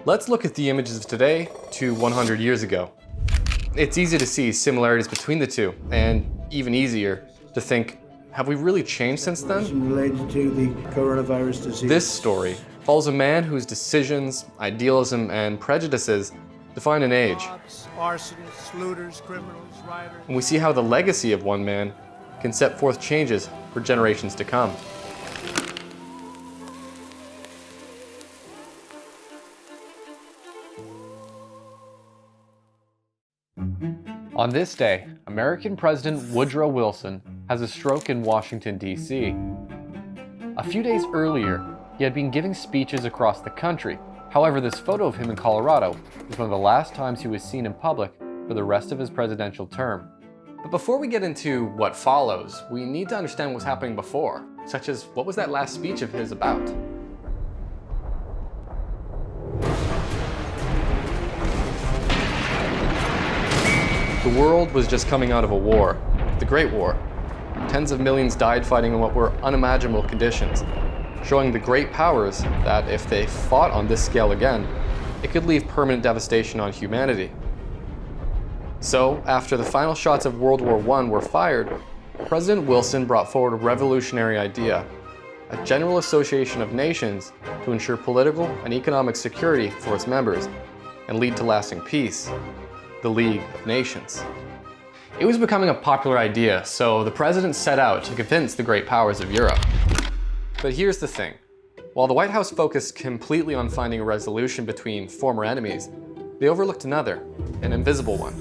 Let's look at the images of today to 100 years ago. It's easy to see similarities between the two, and even easier to think, have we really changed since then? Related to the coronavirus disease. This story follows a man whose decisions, idealism, and prejudices define an age. Arsonists, looters, criminals, rioters. And we see how the legacy of one man can set forth changes for generations to come. On this day, American President Woodrow Wilson has a stroke in Washington, D.C. A few days earlier, he had been giving speeches across the country. However, this photo of him in Colorado was one of the last times he was seen in public for the rest of his presidential term. But before we get into what follows, we need to understand what was happening before, such as what was that last speech of his about? The world was just coming out of a war, the Great War. Tens of millions died fighting in what were unimaginable conditions, showing the great powers that if they fought on this scale again, it could leave permanent devastation on humanity. So, after the final shots of World War I were fired, President Wilson brought forward a revolutionary idea, a general association of nations to ensure political and economic security for its members and lead to lasting peace. The League of Nations. It was becoming a popular idea, so the president set out to convince the great powers of Europe. But here's the thing. While the White House focused completely on finding a resolution between former enemies, they overlooked another, an invisible one.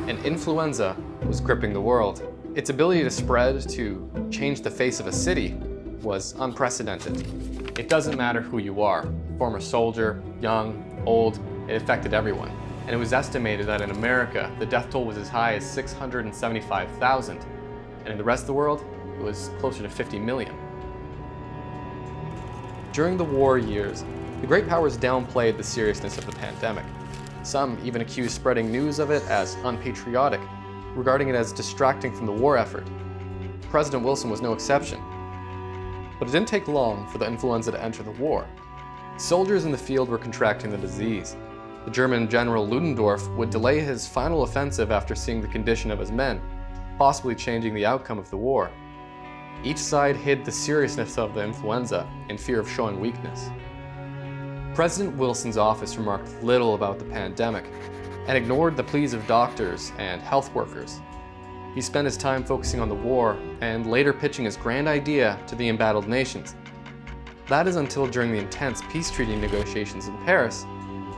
An influenza was gripping the world. Its ability to spread, to change the face of a city, was unprecedented. It doesn't matter who you are, former soldier, young, old, it affected everyone. And it was estimated that in America, the death toll was as high as 675,000. And in the rest of the world, it was closer to 50 million. During the war years, the great powers downplayed the seriousness of the pandemic. Some even accused spreading news of it as unpatriotic, regarding it as distracting from the war effort. President Wilson was no exception. But it didn't take long for the influenza to enter the war. Soldiers in the field were contracting the disease. The German General Ludendorff would delay his final offensive after seeing the condition of his men, possibly changing the outcome of the war. Each side hid the seriousness of the influenza in fear of showing weakness. President Wilson's office remarked little about the pandemic and ignored the pleas of doctors and health workers. He spent his time focusing on the war and later pitching his grand idea to the embattled nations. That is until during the intense peace treaty negotiations in Paris,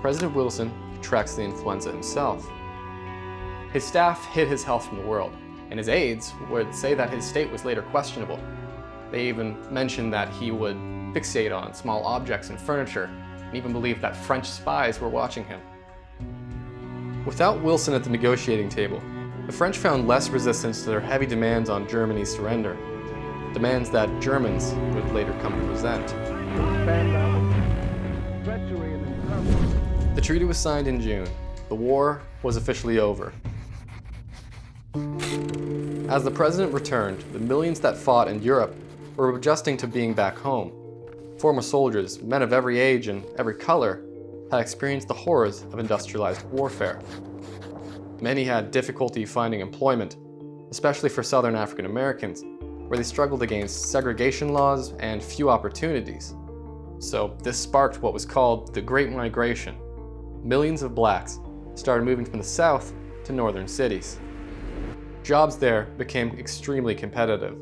President Wilson contracts the influenza himself. His staff hid his health from the world, and his aides would say that his state was later questionable. They even mentioned that he would fixate on small objects and furniture, and even believed that French spies were watching him. Without Wilson at the negotiating table, the French found less resistance to their heavy demands on Germany's surrender, demands that Germans would later come to resent. The treaty was signed in June. The war was officially over. As the president returned, the millions that fought in Europe were adjusting to being back home. Former soldiers, men of every age and every color, had experienced the horrors of industrialized warfare. Many had difficulty finding employment, especially for Southern African Americans, where they struggled against segregation laws and few opportunities. So this sparked what was called the Great Migration. Millions of blacks started moving from the South to northern cities. Jobs there became extremely competitive,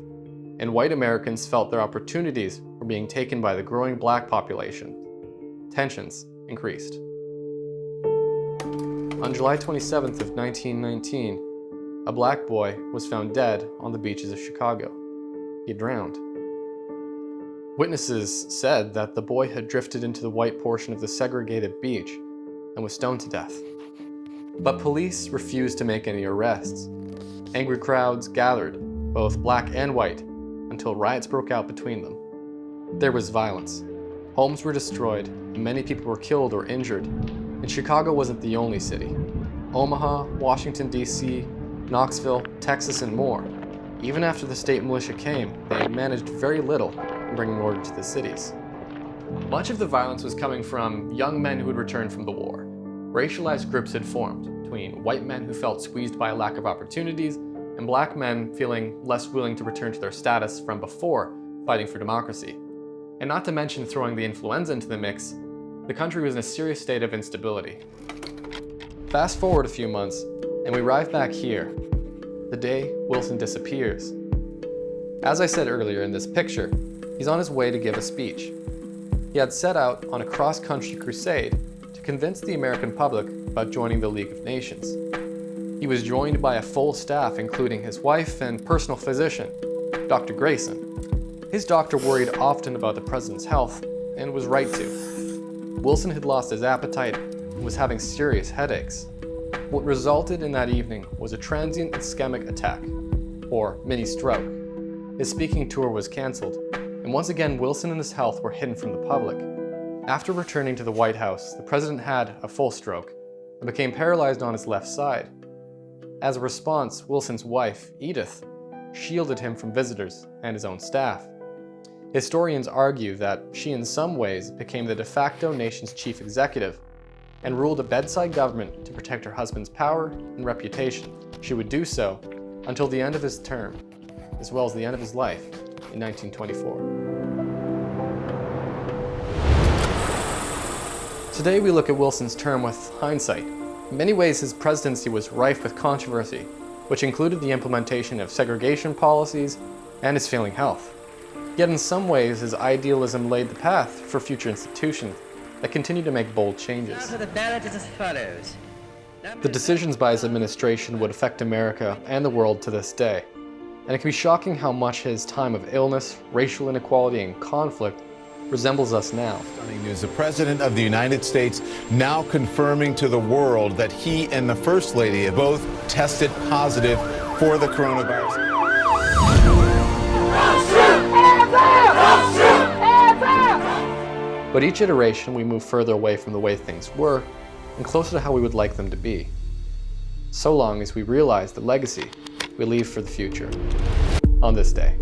and white Americans felt their opportunities were being taken by the growing black population. Tensions increased. On July 27th of 1919, a black boy was found dead on the beaches of Chicago. He drowned. Witnesses said that the boy had drifted into the white portion of the segregated beach and was stoned to death. But police refused to make any arrests. Angry crowds gathered, both black and white, until riots broke out between them. There was violence. Homes were destroyed, and many people were killed or injured. And Chicago wasn't the only city. Omaha, Washington, D.C., Knoxville, Texas, and more. Even after the state militia came, they managed very little in bringing order to the cities. Much of the violence was coming from young men who had returned from the war. Racialized groups had formed between white men who felt squeezed by a lack of opportunities and black men feeling less willing to return to their status from before fighting for democracy. And not to mention throwing the influenza into the mix, the country was in a serious state of instability. Fast forward a few months, and we arrive back here, the day Wilson disappears. As I said earlier in this picture, he's on his way to give a speech. He had set out on a cross-country crusade to convince the American public about joining the League of Nations. He was joined by a full staff, including his wife and personal physician, Dr. Grayson. His doctor worried often about the president's health, and was right to. Wilson had lost his appetite and was having serious headaches. What resulted in that evening was a transient ischemic attack, or mini-stroke. His speaking tour was cancelled, and once again Wilson and his health were hidden from the public. After returning to the White House, the president had a full stroke and became paralyzed on his left side. As a response, Wilson's wife, Edith, shielded him from visitors and his own staff. Historians argue that she in some ways became the de facto nation's chief executive and ruled a bedside government to protect her husband's power and reputation. She would do so until the end of his term, as well as the end of his life in 1924. Today we look at Wilson's term with hindsight. In many ways his presidency was rife with controversy, which included the implementation of segregation policies and his failing health. Yet in some ways his idealism laid the path for future institutions that continue to make bold changes. The ballot is as follows. The decisions by his administration would affect America and the world to this day, and it can be shocking how much his time of illness, racial inequality, and conflict resembles us now. Stunning news. The President of the United States now confirming to the world that he and the First Lady have both tested positive for the coronavirus. But each iteration we move further away from the way things were and closer to how we would like them to be, so long as we realize the legacy we leave for the future on this day.